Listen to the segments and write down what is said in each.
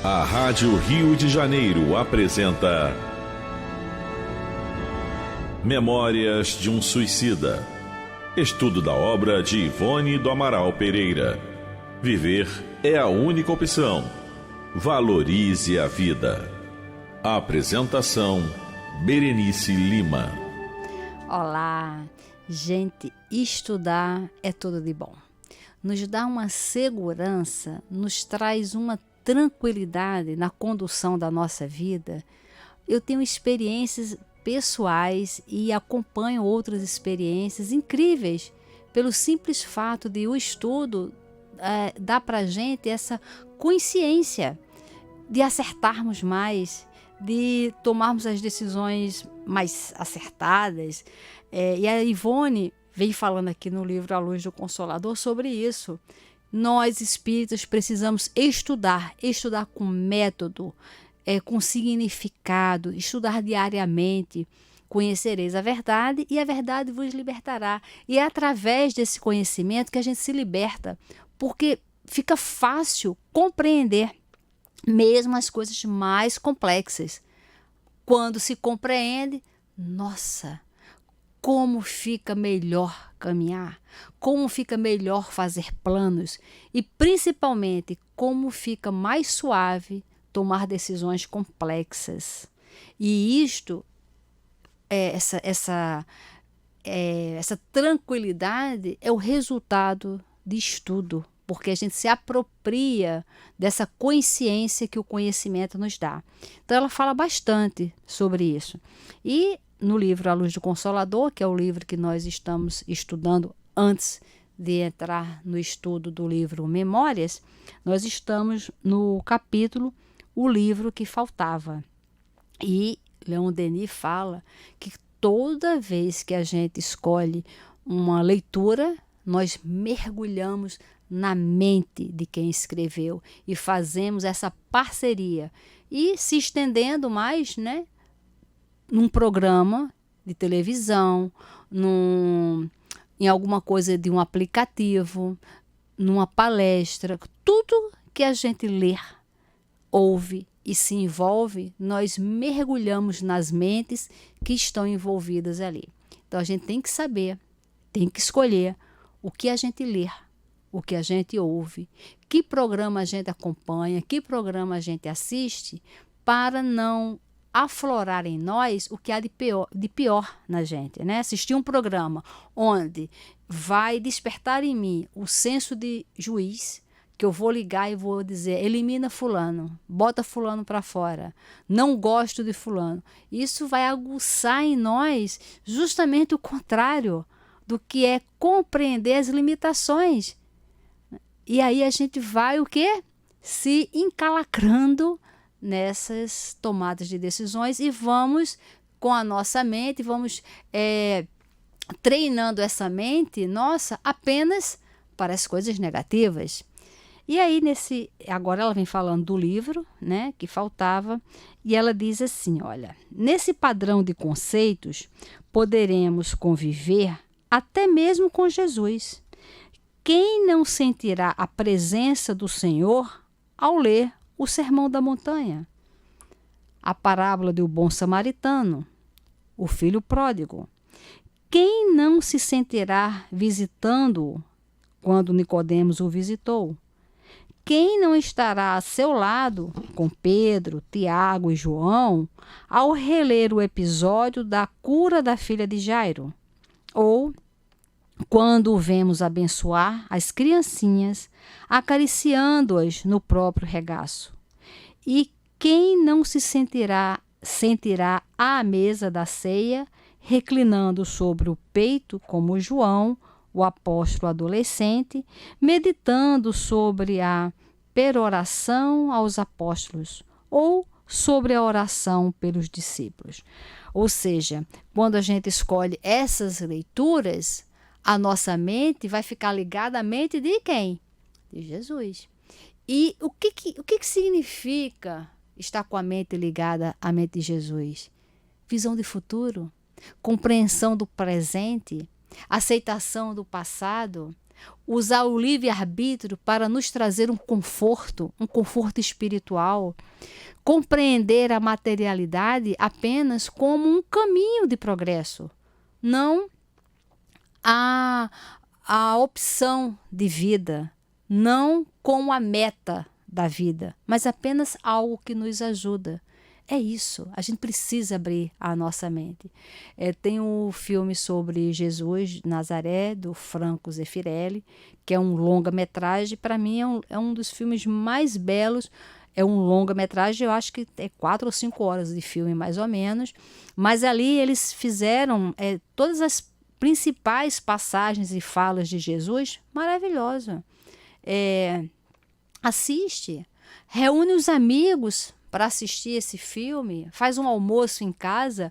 A Rádio Rio de Janeiro apresenta Memórias de um Suicida. Estudo da obra de Ivone do Amaral Pereira. Viver é a única opção. Valorize a vida. Apresentação: Berenice Lima. Olá, gente, estudar é tudo de bom. Nos dá uma segurança, nos traz uma tranquilidade na condução da nossa vida. Eu tenho experiências pessoais e acompanho outras experiências incríveis pelo simples fato de o estudo dar para a gente essa consciência de acertarmos mais, de tomarmos as decisões mais acertadas. E a Ivone vem falando aqui no livro A Luz do Consolador sobre isso. Nós, espíritas, precisamos estudar com método, com significado, estudar diariamente. Conhecereis a verdade e a verdade vos libertará. E é através desse conhecimento que a gente se liberta, porque fica fácil compreender mesmo as coisas mais complexas. Quando se compreende, nossa, como fica melhor caminhar, como fica melhor fazer planos e principalmente como fica mais suave tomar decisões complexas. E isto, essa tranquilidade é o resultado de estudo, porque a gente se apropria dessa consciência que o conhecimento nos dá. Então ela fala bastante sobre isso. E no livro A Luz do Consolador, que é o livro que nós estamos estudando antes de entrar no estudo do livro Memórias, nós estamos no capítulo O Livro que Faltava. E Leon Denis fala que toda vez que a gente escolhe uma leitura, nós mergulhamos na mente de quem escreveu e fazemos essa parceria. E se estendendo mais, num programa de televisão, em alguma coisa de um aplicativo, numa palestra, tudo que a gente lê, ouve e se envolve, nós mergulhamos nas mentes que estão envolvidas ali. Então a gente tem que saber, tem que escolher o que a gente lê, o que a gente ouve, que programa a gente acompanha, que programa a gente assiste, para não aflorar em nós o que há de pior na gente, Assistir um programa onde vai despertar em mim o senso de juiz, que eu vou ligar e vou dizer: elimina fulano, bota fulano para fora, não gosto de fulano. Isso vai aguçar em nós justamente o contrário do que é compreender as limitações. E aí a gente vai o quê? Se encalacrando nessas tomadas de decisões e vamos com a nossa mente, vamos treinando essa mente nossa apenas para as coisas negativas. E aí agora ela vem falando do livro, que faltava, e ela diz assim: olha, nesse padrão de conceitos poderemos conviver até mesmo com Jesus. Quem não sentirá a presença do Senhor ao ler o Sermão da Montanha, a parábola do bom samaritano, o filho pródigo? Quem não se sentirá visitando-o quando Nicodemos o visitou? Quem não estará a seu lado, com Pedro, Tiago e João, ao reler o episódio da cura da filha de Jairo? Ou quando o vemos abençoar as criancinhas, acariciando-as no próprio regaço? E quem não se sentirá à mesa da ceia, reclinando sobre o peito, como João, o apóstolo adolescente, meditando sobre a peroração aos apóstolos ou sobre a oração pelos discípulos? Ou seja, quando a gente escolhe essas leituras, a nossa mente vai ficar ligada à mente de quem? De Jesus. E o que significa estar com a mente ligada à mente de Jesus? Visão de futuro, compreensão do presente, aceitação do passado, usar o livre-arbítrio para nos trazer um conforto espiritual, compreender a materialidade apenas como um caminho de progresso, não a opção de vida, não como a meta da vida, mas apenas algo que nos ajuda. É isso, a gente precisa abrir a nossa mente. Tem um filme sobre Jesus Nazaré, do Franco Zeffirelli, que é um longa-metragem. Para mim é um dos filmes mais belos. É um longa-metragem, eu acho que é 4 ou 5 horas de filme, mais ou menos. Mas ali eles fizeram todas as principais passagens e falas de Jesus, maravilhosa. Assiste, reúne os amigos para assistir esse filme, faz um almoço em casa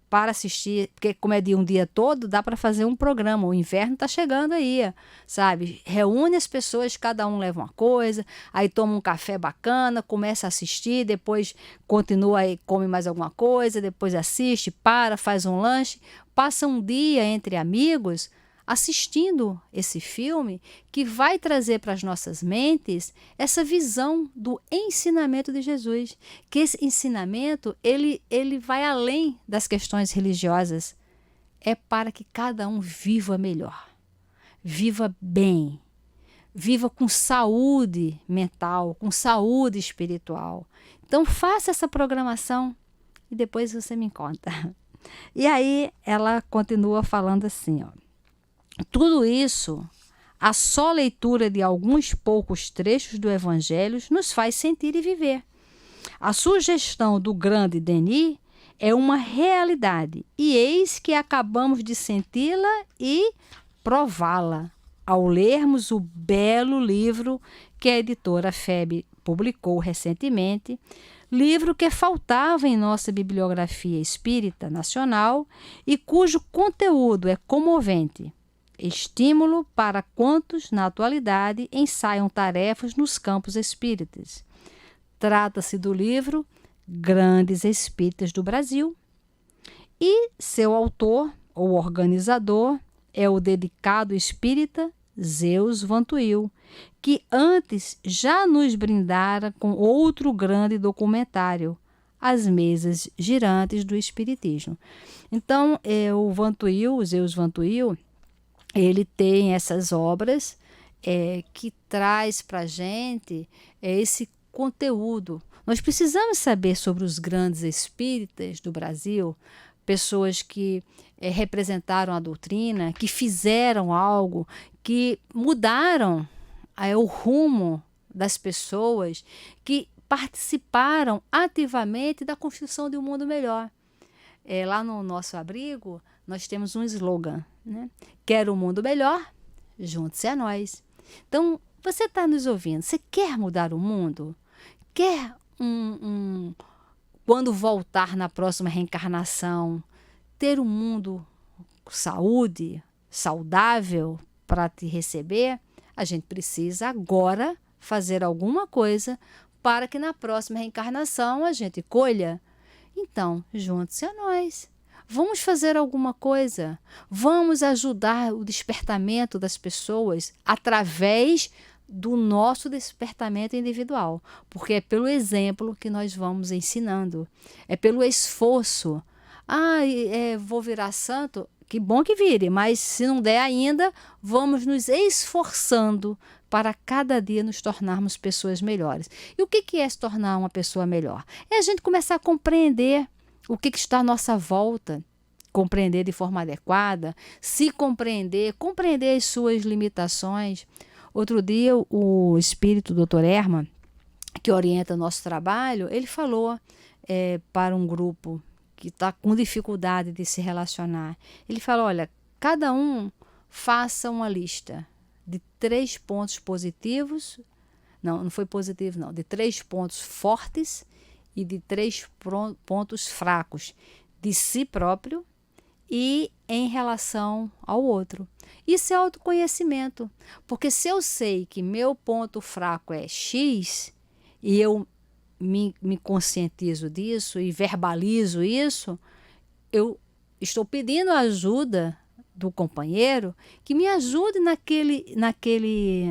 para assistir, porque como é de um dia todo, dá para fazer um programa. O inverno está chegando aí, sabe? Reúne as pessoas, cada um leva uma coisa, aí toma um café bacana, começa a assistir, depois continua e come mais alguma coisa, depois assiste, faz um lanche, passa um dia entre amigos assistindo esse filme que vai trazer para as nossas mentes essa visão do ensinamento de Jesus, que esse ensinamento ele vai além das questões religiosas, é para que cada um viva melhor, viva bem, viva com saúde mental, com saúde espiritual. Então faça essa programação e depois você me conta. E aí ela continua falando assim, ó: tudo isso, a só leitura de alguns poucos trechos do Evangelho nos faz sentir e viver. A sugestão do grande Denis é uma realidade, e eis que acabamos de senti-la e prová-la ao lermos o belo livro que a editora FEB publicou recentemente, livro que faltava em nossa bibliografia espírita nacional e cujo conteúdo é comovente. Estímulo para quantos, na atualidade, ensaiam tarefas nos campos espíritas. Trata-se do livro Grandes Espíritas do Brasil e seu autor, ou organizador, é o dedicado espírita Zeus Vantuil, que antes já nos brindara com outro grande documentário, As Mesas Girantes do Espiritismo. Então, o Zeus Vantuil, ele tem essas obras que traz para a gente esse conteúdo. Nós precisamos saber sobre os grandes espíritas do Brasil, pessoas que representaram a doutrina, que fizeram algo, que mudaram o rumo das pessoas, que participaram ativamente da construção de um mundo melhor. Lá no nosso abrigo, nós temos um slogan, né? Quer um mundo melhor? Junte-se a nós. Então, você está nos ouvindo, você quer mudar o mundo? Quer quando voltar na próxima reencarnação, ter um mundo com saúde, saudável para te receber? A gente precisa agora fazer alguma coisa para que na próxima reencarnação a gente colha. Então, junte-se a nós. Vamos fazer alguma coisa. Vamos ajudar o despertamento das pessoas através do nosso despertamento individual. Porque é pelo exemplo que nós vamos ensinando. É pelo esforço. Vou virar santo? Que bom que vire, mas se não der ainda, vamos nos esforçando para cada dia nos tornarmos pessoas melhores. E o que é se tornar uma pessoa melhor? É a gente começar a compreender o que está à nossa volta, compreender de forma adequada, se compreender as suas limitações. Outro dia, o espírito Dr. Herman, que orienta o nosso trabalho, ele falou para um grupo que está com dificuldade de se relacionar. Ele falou, olha, cada um faça uma lista de 3 pontos positivos, não foi positivo não, de 3 pontos fortes e de 3 pontos fracos de si próprio e em relação ao outro. Isso é autoconhecimento, porque se eu sei que meu ponto fraco é X e eu me conscientizo disso e verbalizo isso, eu estou pedindo ajuda do companheiro que me ajude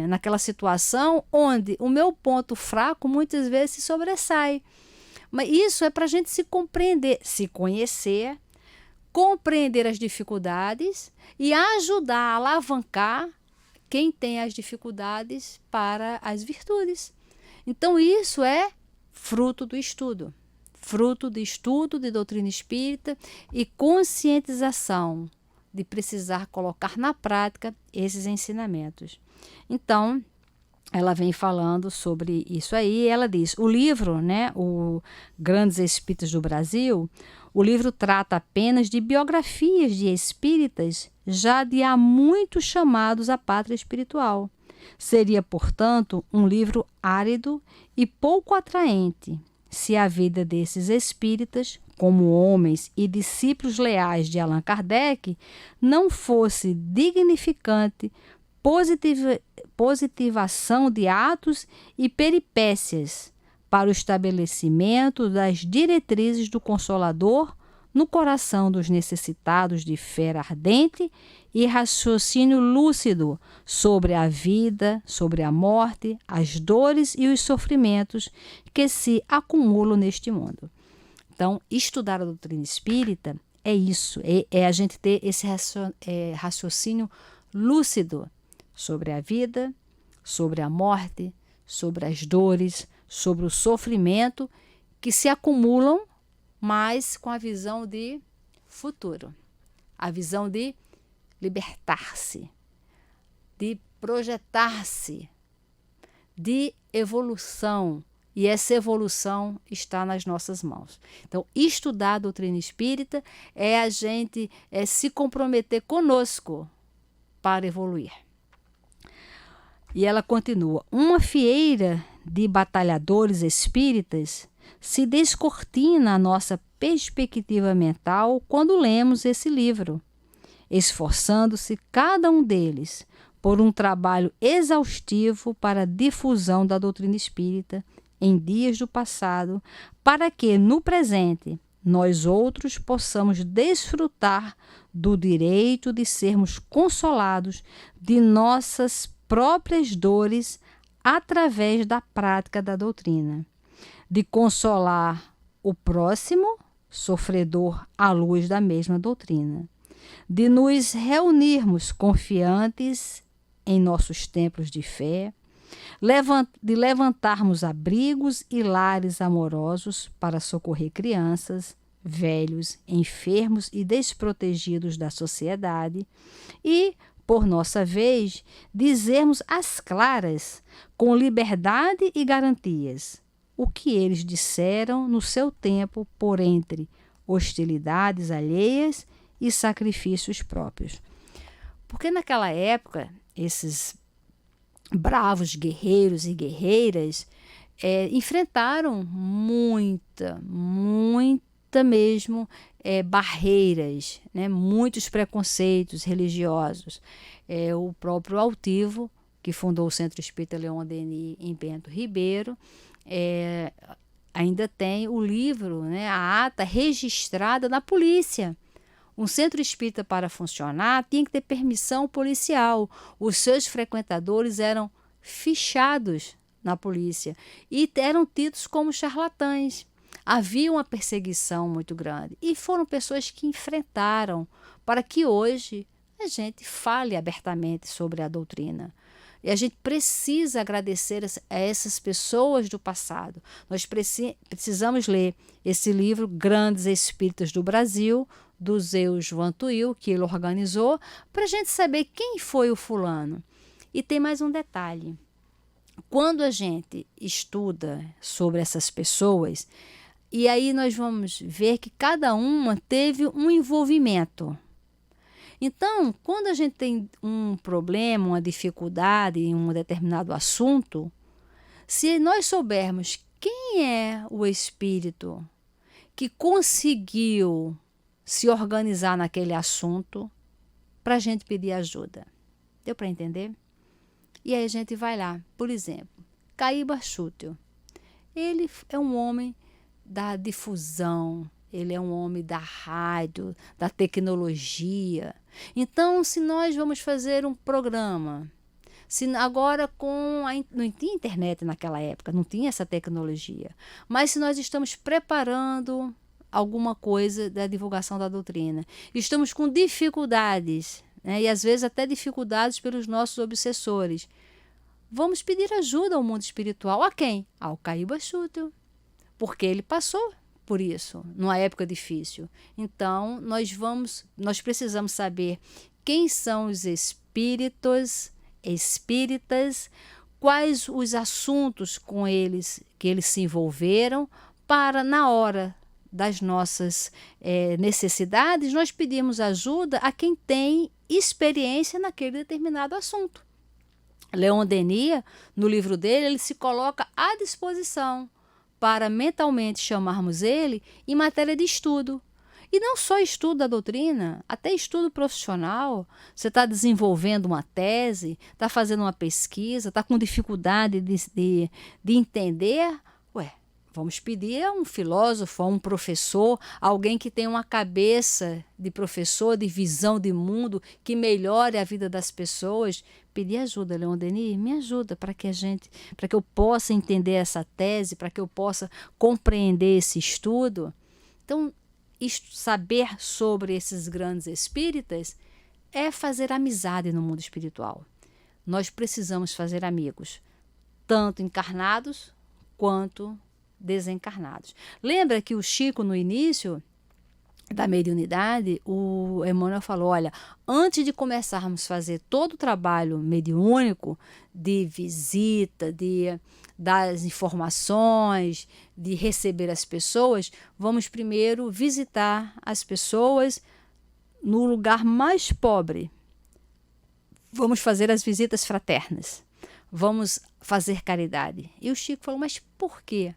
naquela situação onde o meu ponto fraco muitas vezes se sobressai. Mas isso é para a gente se compreender, se conhecer, compreender as dificuldades e ajudar a alavancar quem tem as dificuldades para as virtudes. Então isso é fruto do estudo de doutrina espírita e conscientização de precisar colocar na prática esses ensinamentos. Então, ela vem falando sobre isso aí. Ela diz, o livro, né, o Grandes Espíritas do Brasil, o livro trata apenas de biografias de espíritas já de há muito chamados à pátria espiritual. Seria, portanto, um livro árido e pouco atraente se a vida desses espíritas, como homens e discípulos leais de Allan Kardec, não fosse dignificante, positivação de atos e peripécias para o estabelecimento das diretrizes do Consolador no coração dos necessitados de fé ardente e raciocínio lúcido sobre a vida, sobre a morte, as dores e os sofrimentos que se acumulam neste mundo. Então, estudar a doutrina espírita é isso, é a gente ter esse raciocínio lúcido sobre a vida, sobre a morte, sobre as dores, sobre o sofrimento que se acumulam, mas com a visão de futuro, a visão de libertar-se, de projetar-se, de evolução. E essa evolução está nas nossas mãos. Então, estudar a doutrina espírita é a gente se comprometer conosco para evoluir. E ela continua, uma fieira de batalhadores espíritas se descortina a nossa perspectiva mental quando lemos esse livro, esforçando-se cada um deles por um trabalho exaustivo para a difusão da doutrina espírita em dias do passado, para que, no presente, nós outros possamos desfrutar do direito de sermos consolados de nossas próprias dores através da prática da doutrina, de consolar o próximo sofredor à luz da mesma doutrina, de nos reunirmos confiantes em nossos templos de fé, de levantarmos abrigos e lares amorosos para socorrer crianças, velhos, enfermos e desprotegidos da sociedade e, por nossa vez, dizermos às claras, com liberdade e garantias, o que eles disseram no seu tempo por entre hostilidades alheias e sacrifícios próprios. Porque naquela época, esses bravos guerreiros e guerreiras enfrentaram muita mesmo barreiras, né? Muitos preconceitos religiosos. O próprio Altivo, que fundou o Centro Espírita Leon Denis em Bento Ribeiro, ainda tem o livro, né, a ata registrada na polícia. Um centro espírita, para funcionar, tinha que ter permissão policial. Os seus frequentadores eram fichados na polícia e eram tidos como charlatães. Havia uma perseguição muito grande e foram pessoas que enfrentaram para que hoje a gente fale abertamente sobre a doutrina. E a gente precisa agradecer a essas pessoas do passado. Nós precisamos ler esse livro, Grandes Espíritas do Brasil, do Zeus Vantuil, que ele organizou, para a gente saber quem foi o fulano. E tem mais um detalhe. Quando a gente estuda sobre essas pessoas, e aí nós vamos ver que cada uma teve um envolvimento. Então, quando a gente tem um problema, uma dificuldade em um determinado assunto, se nós soubermos quem é o espírito que conseguiu se organizar naquele assunto, para a gente pedir ajuda. Deu para entender? E aí a gente vai lá, por exemplo, Caíba Chútil. Ele é um homem da difusão, ele é um homem da rádio, da tecnologia. Então, se nós vamos fazer um programa, se agora não tinha internet naquela época, não tinha essa tecnologia, mas se nós estamos preparando alguma coisa da divulgação da doutrina, estamos com dificuldades, né, e às vezes até dificuldades pelos nossos obsessores, vamos pedir ajuda ao mundo espiritual. A quem? Ao Caíba Schüttel, porque ele passou por isso, numa época difícil. Então, nós precisamos saber quem são os espíritas, quais os assuntos com eles que eles se envolveram, para, na hora das nossas necessidades, nós pedimos ajuda a quem tem experiência naquele determinado assunto. Leon Denis, no livro dele, ele se coloca à disposição para mentalmente chamarmos ele em matéria de estudo. E não só estudo da doutrina, até estudo profissional. Você está desenvolvendo uma tese, está fazendo uma pesquisa, está com dificuldade de entender. Vamos pedir a um filósofo, a um professor, alguém que tenha uma cabeça de professor, de visão de mundo, que melhore a vida das pessoas. Pedir ajuda, Leon Denis, me ajuda para que eu possa entender essa tese, para que eu possa compreender esse estudo. Então, saber sobre esses grandes espíritas é fazer amizade no mundo espiritual. Nós precisamos fazer amigos, tanto encarnados quanto desencarnados. Lembra que o Chico, no início da mediunidade, o Emmanuel falou, olha, antes de começarmos a fazer todo o trabalho mediúnico, de visita, das informações, de receber as pessoas, vamos primeiro visitar as pessoas no lugar mais pobre. Vamos fazer as visitas fraternas. Vamos fazer caridade. E o Chico falou, mas por quê?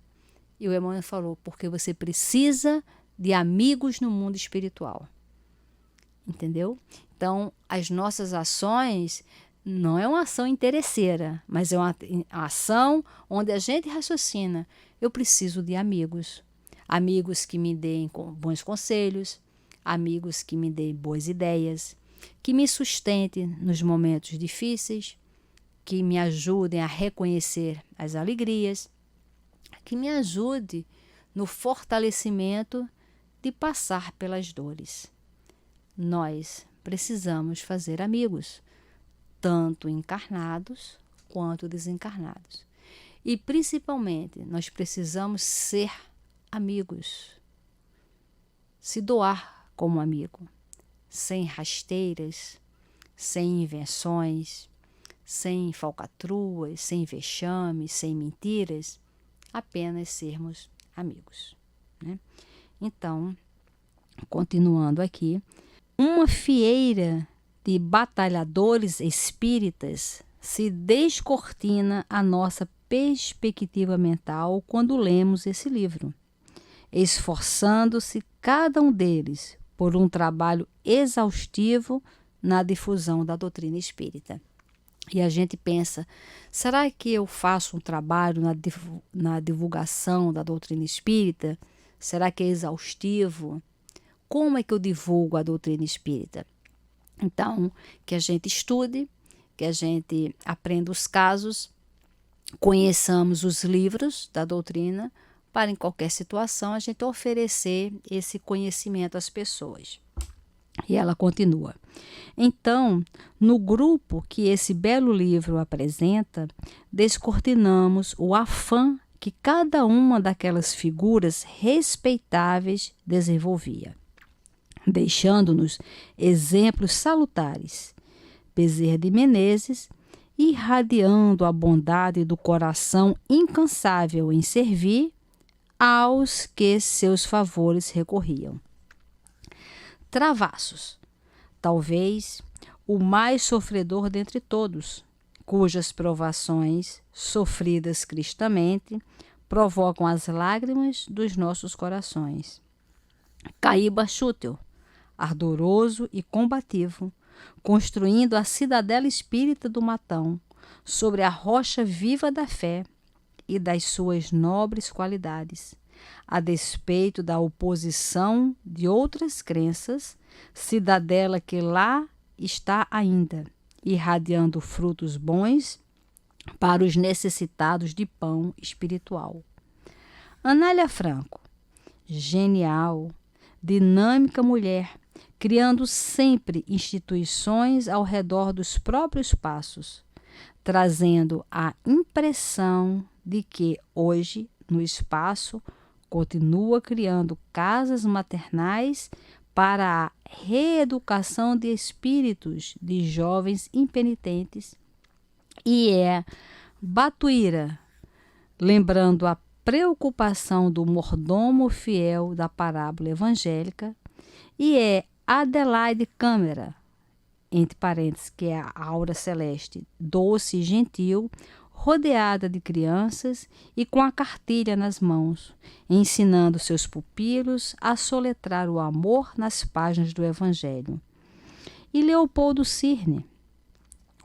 E o Emmanuel falou, porque você precisa de amigos no mundo espiritual. Entendeu? Então, as nossas ações não é uma ação interesseira, mas é uma ação onde a gente raciocina. Eu preciso de amigos. Amigos que me deem bons conselhos, amigos que me deem boas ideias, que me sustentem nos momentos difíceis, que me ajudem a reconhecer as alegrias, que me ajude no fortalecimento de passar pelas dores. Nós precisamos fazer amigos, tanto encarnados quanto desencarnados. E, principalmente, nós precisamos ser amigos, se doar como amigo, sem rasteiras, sem invenções, sem falcatruas, sem vexames, sem mentiras, apenas sermos amigos, né? Então, continuando aqui, uma fieira de batalhadores espíritas se descortina a nossa perspectiva mental quando lemos esse livro, esforçando-se cada um deles por um trabalho exaustivo na difusão da doutrina espírita. E a gente pensa, será que eu faço um trabalho na divulgação da doutrina espírita? Será que é exaustivo? Como é que eu divulgo a doutrina espírita? Então, que a gente estude, que a gente aprenda os casos, conheçamos os livros da doutrina, para em qualquer situação a gente oferecer esse conhecimento às pessoas. E ela continua. Então, no grupo que esse belo livro apresenta, descortinamos o afã que cada uma daquelas figuras respeitáveis desenvolvia, deixando-nos exemplos salutares. Bezerra de Menezes, irradiando a bondade do coração incansável em servir aos que seus favores recorriam. Travassos, talvez o mais sofredor dentre todos, cujas provações, sofridas cristamente, provocam as lágrimas dos nossos corações. Caíba Schüttel, ardoroso e combativo, construindo a cidadela espírita do Matão, sobre a rocha viva da fé e das suas nobres qualidades, a despeito da oposição de outras crenças, cidadela que lá está ainda, irradiando frutos bons para os necessitados de pão espiritual. Anália Franco, genial, dinâmica mulher, criando sempre instituições ao redor dos próprios passos, trazendo a impressão de que hoje, no espaço, continua criando casas maternais para a reeducação de espíritos de jovens impenitentes, e é Batuíra, lembrando a preocupação do mordomo fiel da parábola evangélica, e é Adelaide Câmara, entre parênteses, que é a aura celeste, doce e gentil, rodeada de crianças e com a cartilha nas mãos, ensinando seus pupilos a soletrar o amor nas páginas do Evangelho. E Leopoldo Cirne,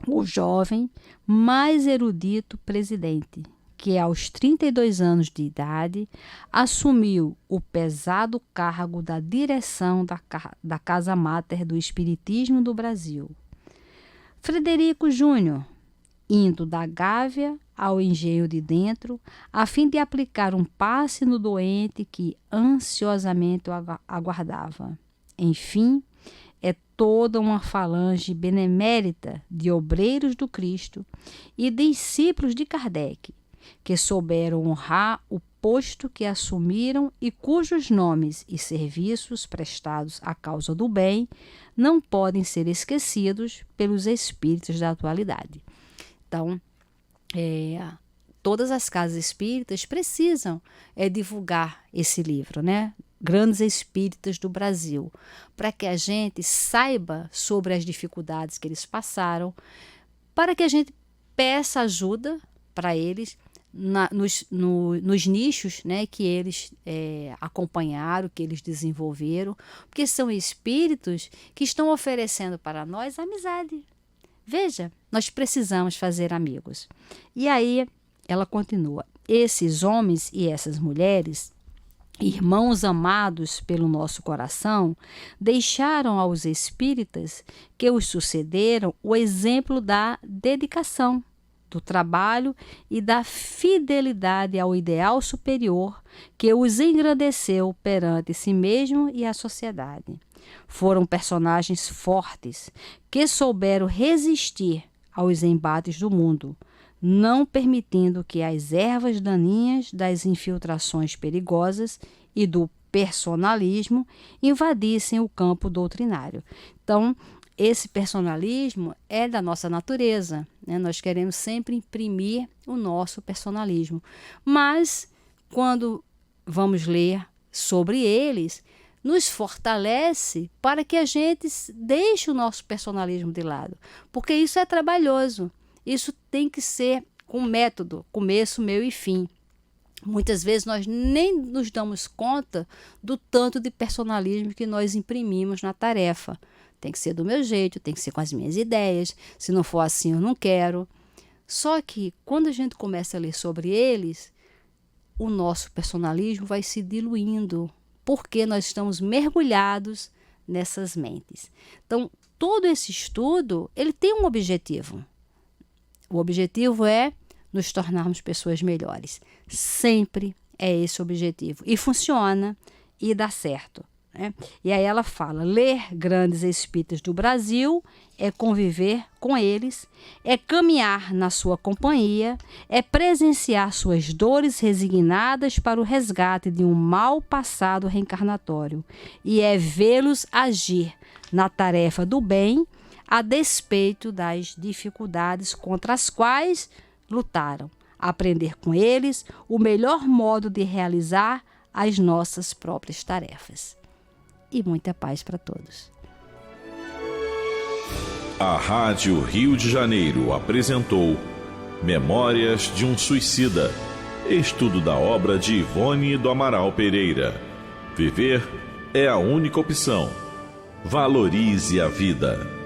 o jovem mais erudito presidente, que aos 32 anos de idade assumiu o pesado cargo da direção da Casa Máter do Espiritismo do Brasil. Frederico Júnior, indo da Gávea ao Engenho de Dentro, a fim de aplicar um passe no doente que ansiosamente o aguardava. Enfim, é toda uma falange benemérita de obreiros do Cristo e discípulos de Kardec, que souberam honrar o posto que assumiram e cujos nomes e serviços prestados à causa do bem não podem ser esquecidos pelos espíritos da atualidade. Então, todas as casas espíritas precisam divulgar esse livro, né? Grandes Espíritas do Brasil, para que a gente saiba sobre as dificuldades que eles passaram, para que a gente peça ajuda para eles nos nichos, né, que eles acompanharam, que eles desenvolveram, porque são espíritos que estão oferecendo para nós amizade. Veja, nós precisamos fazer amigos. E aí ela continua: esses homens e essas mulheres, irmãos amados pelo nosso coração, deixaram aos espíritas que os sucederam o exemplo da dedicação, do trabalho e da fidelidade ao ideal superior que os engrandeceu perante si mesmo e a sociedade. Foram personagens fortes que souberam resistir aos embates do mundo, não permitindo que as ervas daninhas das infiltrações perigosas e do personalismo invadissem o campo doutrinário. Então, esse personalismo é da nossa natureza, né? Nós queremos sempre imprimir o nosso personalismo. Mas, quando vamos ler sobre eles, nos fortalece para que a gente deixe o nosso personalismo de lado. Porque isso é trabalhoso. Isso tem que ser com método, começo, meio e fim. Muitas vezes nós nem nos damos conta do tanto de personalismo que nós imprimimos na tarefa. Tem que ser do meu jeito, tem que ser com as minhas ideias. Se não for assim, eu não quero. Só que quando a gente começa a ler sobre eles, o nosso personalismo vai se diluindo, porque nós estamos mergulhados nessas mentes. Então, todo esse estudo, ele tem um objetivo. O objetivo é nos tornarmos pessoas melhores. Sempre é esse o objetivo. E funciona e dá certo, né? E aí ela fala: ler grandes espíritas do Brasil é conviver com eles, é caminhar na sua companhia, é presenciar suas dores resignadas para o resgate de um mal passado reencarnatório, e é vê-los agir na tarefa do bem a despeito das dificuldades contra as quais lutaram, aprender com eles o melhor modo de realizar as nossas próprias tarefas. E muita paz para todos. A Rádio Rio de Janeiro apresentou Memórias de um Suicida, estudo da obra de Ivone do Amaral Pereira. Viver é a única opção. Valorize a vida.